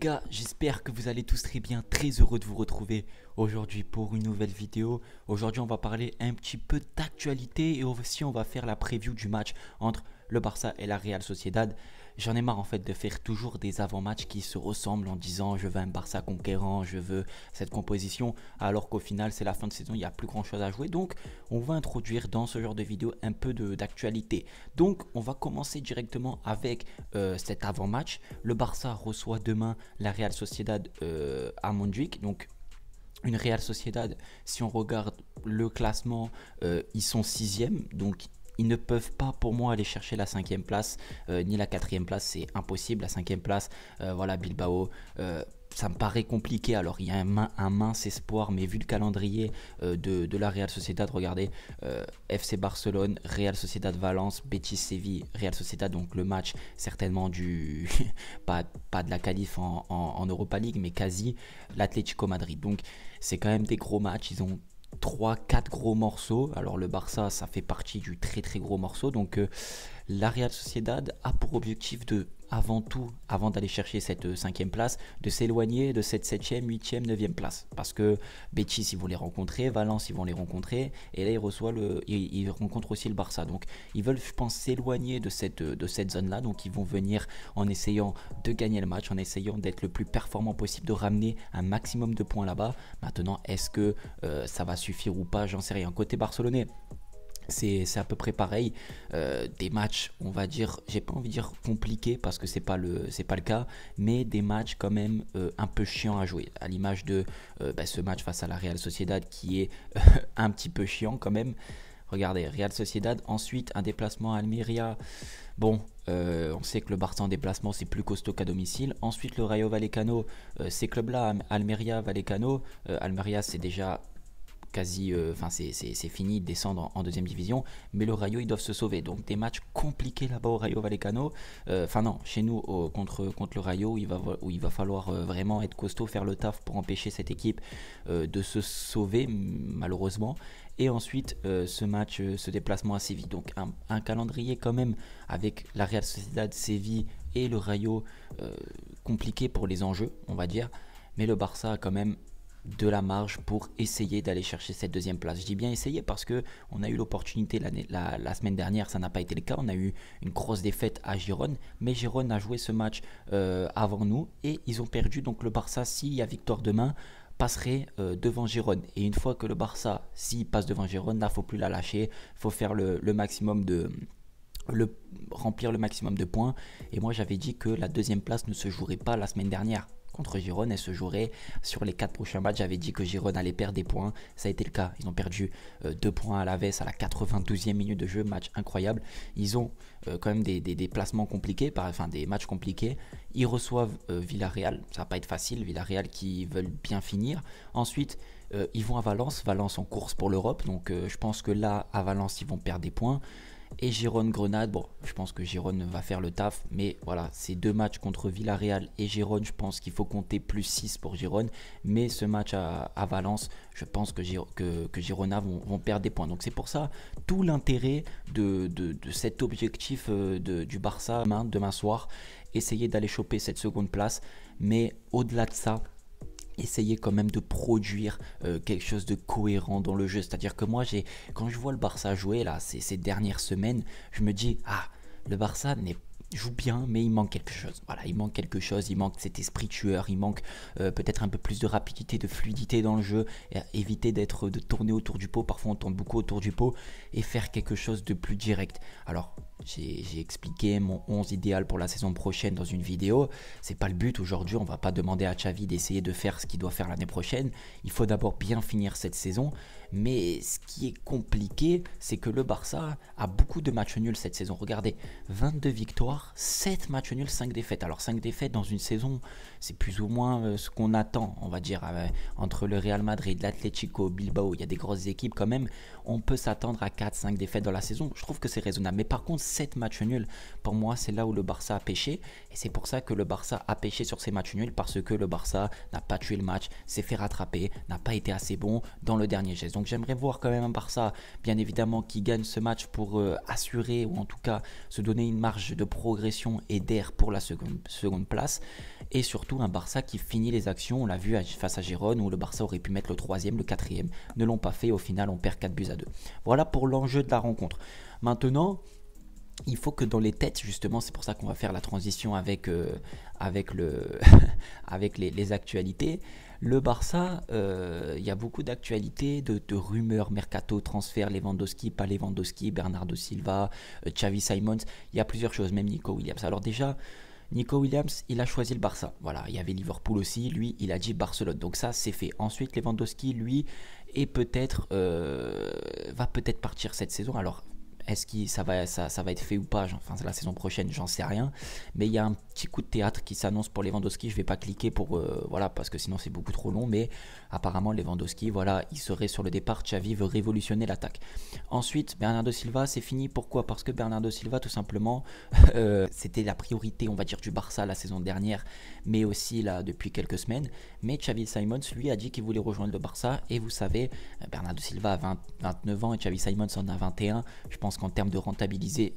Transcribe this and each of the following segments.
Gars, j'espère que vous allez tous très bien, très heureux de vous retrouver aujourd'hui pour une nouvelle vidéo. Aujourd'hui, on va parler un petit peu d'actualité et aussi on va faire la preview du match entre le Barça et la Real Sociedad. J'en ai marre en fait de faire toujours des avant-matchs qui se ressemblent en disant je veux un Barça conquérant, je veux cette composition, alors qu'au final c'est la fin de saison, il n'y a plus grand chose à jouer. Donc on va introduire dans ce genre de vidéo un peu d'actualité. Donc on va commencer directement avec cet avant-match. Le Barça reçoit demain la Real Sociedad à Montjuic. Donc une Real Sociedad, si on regarde le classement, ils sont sixième, donc ils ne peuvent pas pour moi aller chercher la cinquième place ni la quatrième place, c'est impossible. La cinquième place, voilà, Bilbao, ça me paraît compliqué. Alors il y a un mince espoir, mais vu le calendrier de la Real Sociedad, regardez, FC Barcelone, Real Sociedad Valence, Betis Séville, Real Sociedad, donc le match certainement du pas de la qualif en Europa League, mais quasi l'Atlético Madrid. Donc c'est quand même des gros matchs. Ils ont 3-4 gros morceaux. Alors le Barça, ça fait partie du très très gros morceau. Donc la Real Sociedad a pour objectif de, avant tout, avant d'aller chercher cette cinquième place, de s'éloigner de cette septième, huitième, neuvième place. Parce que Betis, ils vont les rencontrer, Valence, ils vont les rencontrer, et là, ils rencontrent aussi le Barça. Donc, ils veulent, je pense, s'éloigner de cette zone-là. Donc, ils vont venir en essayant de gagner le match, en essayant d'être le plus performant possible, de ramener un maximum de points là-bas. Maintenant, est-ce que ça va suffire ou pas? J'en sais rien. Côté barcelonais, c'est à peu près pareil. Des matchs, on va dire, j'ai pas envie de dire compliqués parce que c'est pas le cas, mais des matchs quand même un peu chiants à jouer, à l'image de ce match face à la Real Sociedad qui est un petit peu chiant quand même. Regardez, Real Sociedad, ensuite un déplacement à Almeria. Bon, on sait que le Barça en déplacement c'est plus costaud qu'à domicile. Ensuite le Rayo Vallecano, ces clubs-là, Almeria, Vallecano, Almeria c'est déjà quasi, enfin c'est fini de descendre en deuxième division, mais le Rayo ils doivent se sauver. Donc des matchs compliqués là-bas au Rayo Vallecano. Enfin non, chez nous contre le Rayo où il va falloir vraiment être costaud, faire le taf pour empêcher cette équipe de se sauver malheureusement. Et ensuite ce déplacement à Séville. Donc un calendrier quand même avec la Real Sociedad, Séville et le Rayo compliqué pour les enjeux, on va dire. Mais le Barça a quand même de la marge pour essayer d'aller chercher cette deuxième place. Je dis bien essayer parce que on a eu l'opportunité la semaine dernière, ça n'a pas été le cas. On a eu une grosse défaite à Girone, mais Girone a joué ce match avant nous et ils ont perdu. Donc le Barça, s'il y a victoire demain, passerait devant Girone. Et une fois que le Barça, s'il passe devant Girone, là, il ne faut plus la lâcher. Il faut faire le maximum remplir le maximum de points. Et moi, j'avais dit que la deuxième place ne se jouerait pas la semaine dernière contre Girone, elle se jouerait sur les 4 prochains matchs. J'avais dit que Girone allait perdre des points, ça a été le cas. Ils ont perdu 2 points à l'Aves à la 92e minute de jeu, match incroyable. Ils ont quand même des déplacements compliqués, enfin des matchs compliqués. Ils reçoivent Villarreal, ça va pas être facile, Villarreal qui veulent bien finir. Ensuite, ils vont à Valence, Valence en course pour l'Europe, donc je pense que là, à Valence, ils vont perdre des points. Et Girone-Grenade, bon, je pense que Girone va faire le taf, mais voilà, ces deux matchs contre Villarreal et Girone, je pense qu'il faut compter plus 6 pour Girone, mais ce match à Valence, je pense que Girona vont perdre des points. Donc c'est pour ça, tout l'intérêt de cet objectif du Barça demain soir, essayer d'aller choper cette seconde place, mais au-delà de ça, essayer quand même de produire quelque chose de cohérent dans le jeu. C'est-à-dire que moi, quand je vois le Barça jouer là, ces dernières semaines, je me dis, ah, le Barça joue bien, mais il manque quelque chose. Voilà, il manque quelque chose, il manque cet esprit tueur, il manque peut-être un peu plus de rapidité, de fluidité dans le jeu, et éviter de tourner autour du pot. Parfois, on tourne beaucoup autour du pot et faire quelque chose de plus direct. Alors, j'ai expliqué mon 11 idéal pour la saison prochaine dans une vidéo. C'est pas le but aujourd'hui. On va pas demander à Xavi d'essayer de faire ce qu'il doit faire l'année prochaine. Il faut d'abord bien finir cette saison. Mais ce qui est compliqué, c'est que le Barça a beaucoup de matchs nuls cette saison. Regardez, 22 victoires, 7 matchs nuls, 5 défaites. Alors 5 défaites dans une saison, c'est plus ou moins ce qu'on attend, on va dire, entre le Real Madrid, l'Atlético, Bilbao. Il y a des grosses équipes quand même. On peut s'attendre à 4-5 défaites dans la saison. Je trouve que c'est raisonnable. Mais par contre, 7 matchs nuls. Pour moi, c'est là où le Barça a pêché. Et c'est pour ça que le Barça a pêché sur ces matchs nuls, parce que le Barça n'a pas tué le match, s'est fait rattraper, n'a pas été assez bon dans le dernier geste. Donc j'aimerais voir quand même un Barça, bien évidemment, qui gagne ce match pour assurer, ou en tout cas se donner une marge de progression et d'air pour la seconde place. Et surtout un Barça qui finit les actions. On l'a vu face à Gérone, où le Barça aurait pu mettre le 3e, le 4e. Ne l'ont pas fait, au final on perd 4-2. Voilà pour l'enjeu de la rencontre. Maintenant, il faut que dans les têtes, justement, c'est pour ça qu'on va faire la transition avec les actualités. Le Barça, il y a beaucoup d'actualités, de rumeurs, mercato, transfert, Lewandowski, pas Lewandowski, Bernardo Silva, Xavi Simons. Il y a plusieurs choses, même Nico Williams. Alors déjà, Nico Williams, il a choisi le Barça. Voilà, il y avait Liverpool aussi, lui, il a dit Barcelone. Donc ça, c'est fait. Ensuite, Lewandowski, lui, va peut-être partir cette saison. Alors, est-ce que ça va être fait ou pas? Enfin, la saison prochaine, j'en sais rien. Mais il y a un petit coup de théâtre qui s'annonce pour Lewandowski. Je ne vais pas cliquer voilà, parce que sinon c'est beaucoup trop long. Mais apparemment, Lewandowski, voilà, il serait sur le départ. Xavi veut révolutionner l'attaque. Ensuite, Bernardo Silva, c'est fini. Pourquoi? Parce que Bernardo Silva, tout simplement, c'était la priorité, on va dire, du Barça la saison dernière, mais aussi là depuis quelques semaines. Mais Xavi Simons, lui, a dit qu'il voulait rejoindre le Barça. Et vous savez, Bernardo Silva a 29 ans et Xavi Simons en a 21. Je pense qu'en termes de rentabilité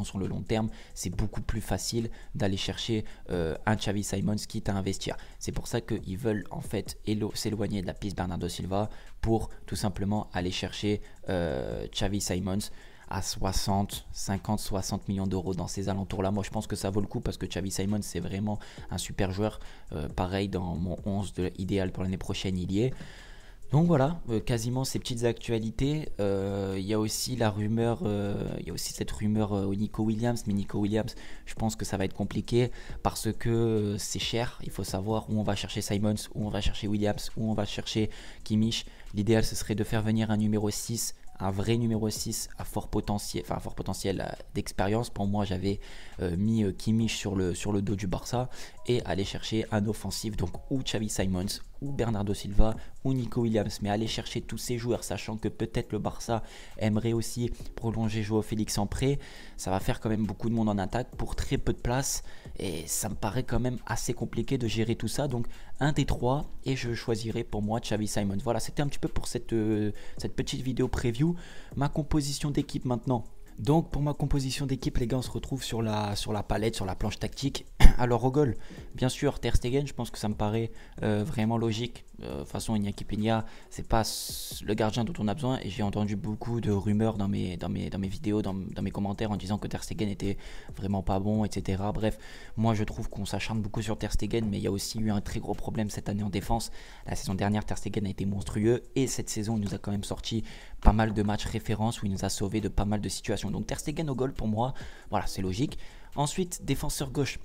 sur le long terme, c'est beaucoup plus facile d'aller chercher un Xavi Simons quitte à investir. C'est pour ça qu'ils veulent en fait s'éloigner de la piste Bernardo Silva pour tout simplement aller chercher Xavi Simons à 50-60 millions d'euros dans ces alentours-là. Moi, je pense que ça vaut le coup parce que Xavi Simons, c'est vraiment un super joueur. Pareil, dans mon 11 idéal pour l'année prochaine, il y est. Donc voilà, quasiment ces petites actualités. Il y a aussi la rumeur, il y a aussi cette rumeur Nico Williams, mais Nico Williams, je pense que ça va être compliqué parce que c'est cher. Il faut savoir où on va chercher Simons, où on va chercher Williams, où on va chercher Kimmich. L'idéal, ce serait de faire venir un numéro 6, un vrai numéro 6 à fort potentiel d'expérience. Pour moi, j'avais mis Kimmich sur le dos du Barça et aller chercher un offensif, donc ou Xavi Simons, ou Bernardo Silva, ou Nico Williams. Mais aller chercher tous ces joueurs, sachant que peut-être le Barça aimerait aussi prolonger Joao Félix en prêt, ça va faire quand même beaucoup de monde en attaque pour très peu de place. Et ça me paraît quand même assez compliqué de gérer tout ça. Donc un des trois, et je choisirai pour moi Xavi Simons. Voilà, c'était un petit peu pour cette petite vidéo preview. Ma composition d'équipe maintenant. Donc pour ma composition d'équipe, les gars, on se retrouve sur la palette, sur la planche tactique. Alors au goal, bien sûr, Ter Stegen, je pense que ça me paraît vraiment logique. De toute façon, Iñaki Peña, c'est pas le gardien dont on a besoin. Et j'ai entendu beaucoup de rumeurs dans mes vidéos, dans mes commentaires, en disant que Ter Stegen était vraiment pas bon, etc. Bref, moi je trouve qu'on s'acharne beaucoup sur Ter Stegen, mais il y a aussi eu un très gros problème cette année en défense. La saison dernière, Ter Stegen a été monstrueux, et cette saison, il nous a quand même sorti pas mal de matchs références où il nous a sauvé de pas mal de situations. Donc Ter Stegen au goal, pour moi, voilà, c'est logique. Ensuite, défenseur gauche,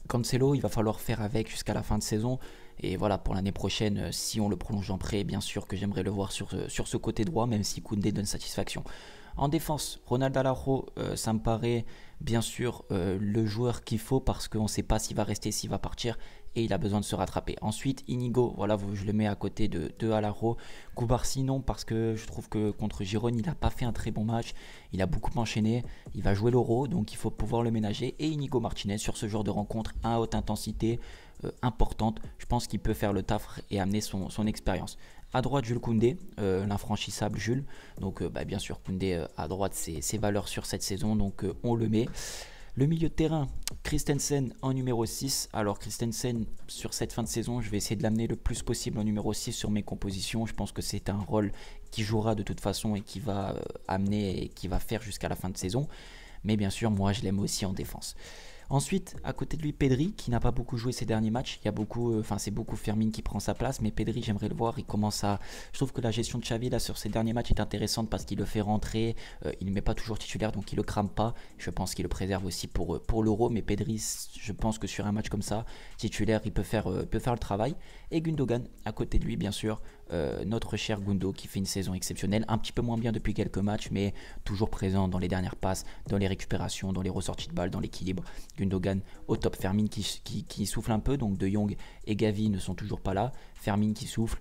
Cancelo, il va falloir faire avec jusqu'à la fin de saison. Et voilà, pour l'année prochaine, si on le prolonge en prêt, bien sûr que j'aimerais le voir sur ce côté droit, même si Koundé donne satisfaction. En défense, Ronald Araujo, ça me paraît bien sûr le joueur qu'il faut parce qu'on ne sait pas s'il va rester, s'il va partir, et il a besoin de se rattraper. Ensuite, Inigo, voilà, je le mets à côté de Araujo. Koubarsi, non, parce que je trouve que contre Girone, il n'a pas fait un très bon match. Il a beaucoup enchaîné. Il va jouer l'Euro, donc il faut pouvoir le ménager. Et Inigo Martinez, sur ce genre de rencontre à haute intensité, importante, je pense qu'il peut faire le taf et amener son expérience. À droite, Jules Koundé, l'infranchissable Jules. Donc bien sûr, Koundé à droite, c'est ses valeurs sur cette saison, donc on le met. Le milieu de terrain, Christensen en numéro 6. Alors Christensen, sur cette fin de saison, je vais essayer de l'amener le plus possible en numéro 6 sur mes compositions. Je pense que c'est un rôle qui jouera de toute façon et qui va amener et qui va faire jusqu'à la fin de saison. Mais bien sûr, moi, je l'aime aussi en défense. Ensuite, à côté de lui, Pedri, qui n'a pas beaucoup joué ces derniers matchs. C'est beaucoup Fermin qui prend sa place, mais Pedri, j'aimerais le voir. Je trouve que la gestion de Xavi là sur ces derniers matchs est intéressante parce qu'il le fait rentrer. Il ne met pas toujours titulaire, donc il le crame pas. Je pense qu'il le préserve aussi pour l'Euro, mais Pedri, je pense que sur un match comme ça, titulaire, il peut faire le travail. Et Gundogan, à côté de lui, bien sûr, notre cher Gundo qui fait une saison exceptionnelle, un petit peu moins bien depuis quelques matchs, mais toujours présent dans les dernières passes, dans les récupérations, dans les ressorties de balles, dans l'équilibre. Gundogan au top. Fermin qui souffle un peu, donc De Jong et Gavi ne sont toujours pas là. Fermin qui souffle,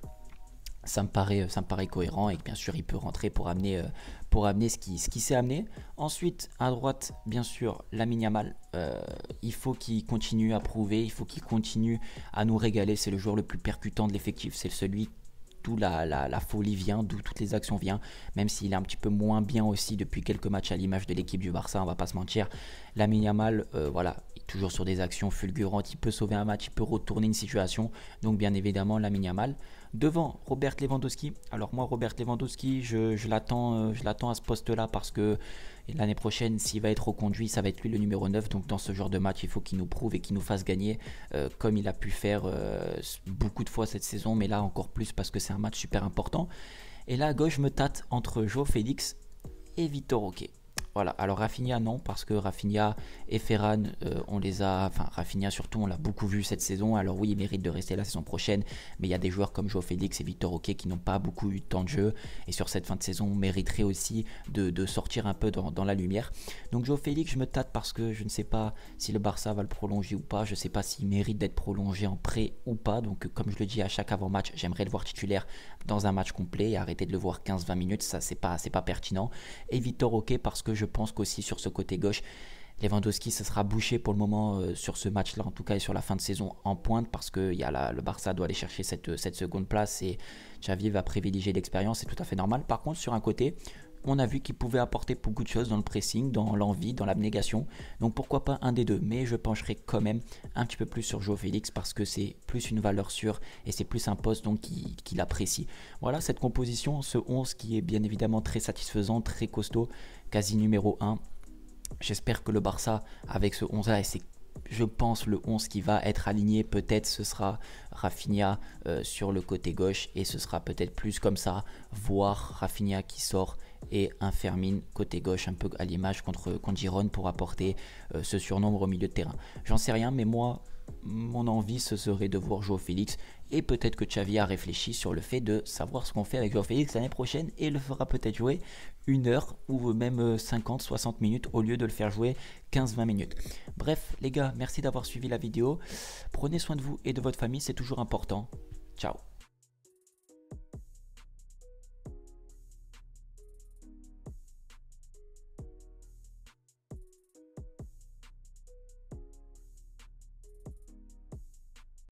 ça me paraît cohérent, et bien sûr il peut rentrer pour amener pour amener ce qui s'est amené. Ensuite, à droite, bien sûr, Lamine Yamal. Il faut qu'il continue à prouver, il faut qu'il continue à nous régaler. C'est le joueur le plus percutant de l'effectif, c'est celui d'où la folie vient, d'où toutes les actions viennent, même s'il est un petit peu moins bien aussi depuis quelques matchs à l'image de l'équipe du Barça, on va pas se mentir. Lamine Yamal, voilà, toujours sur des actions fulgurantes, il peut sauver un match, il peut retourner une situation, donc bien évidemment Lamine Yamal. Devant, Robert Lewandowski. Alors moi, Robert Lewandowski, je l'attends à ce poste-là parce que l'année prochaine, s'il va être reconduit, ça va être lui le numéro 9. Donc dans ce genre de match, il faut qu'il nous prouve et qu'il nous fasse gagner comme il a pu faire beaucoup de fois cette saison, mais là encore plus parce que c'est un match super important. Et là, à gauche, je me tâte entre João Félix et Vitor Roque. Voilà, alors Rafinha non, parce que Rafinha et Ferran, Rafinha surtout, on l'a beaucoup vu cette saison. Alors oui, il mérite de rester la saison prochaine, mais il y a des joueurs comme João Félix et Vitor Roque qui n'ont pas beaucoup eu de temps de jeu. Et sur cette fin de saison, on mériterait aussi de sortir un peu dans la lumière. Donc João Félix, je me tâte parce que je ne sais pas si le Barça va le prolonger ou pas. Je ne sais pas s'il mérite d'être prolongé en prêt ou pas. Donc comme je le dis à chaque avant-match, j'aimerais le voir titulaire dans un match complet et arrêter de le voir 15-20 minutes. Ça, c'est pas pertinent. Et Vitor Roque parce que je pense qu'aussi sur ce côté gauche, Lewandowski se sera bouché pour le moment sur ce match-là, en tout cas et sur la fin de saison en pointe, parce que le Barça doit aller chercher cette seconde place et Xavi va privilégier l'expérience, c'est tout à fait normal. Par contre, sur un côté, on a vu qu'il pouvait apporter beaucoup de choses dans le pressing, dans l'envie, dans l'abnégation. Donc pourquoi pas un des deux, mais je pencherai quand même un petit peu plus sur João Félix parce que c'est plus une valeur sûre et c'est plus un poste donc qu'il apprécie. Voilà cette composition, ce 11 qui est bien évidemment très satisfaisant, très costaud, quasi numéro 1. J'espère que le Barça avec ce 11 là, et c'est je pense le 11 qui va être aligné, peut-être ce sera Rafinha sur le côté gauche et ce sera peut-être plus comme ça, voire Rafinha qui sort et un Fermin côté gauche un peu à l'image contre Girone pour apporter ce surnombre au milieu de terrain. J'en sais rien, mais moi mon envie ce serait de voir João Félix et peut-être que Xavi a réfléchi sur le fait de savoir ce qu'on fait avec João Félix l'année prochaine et le fera peut-être jouer 1 heure ou même 50-60 minutes au lieu de le faire jouer 15-20 minutes. Bref les gars, merci d'avoir suivi la vidéo, prenez soin de vous et de votre famille, c'est toujours important. Ciao.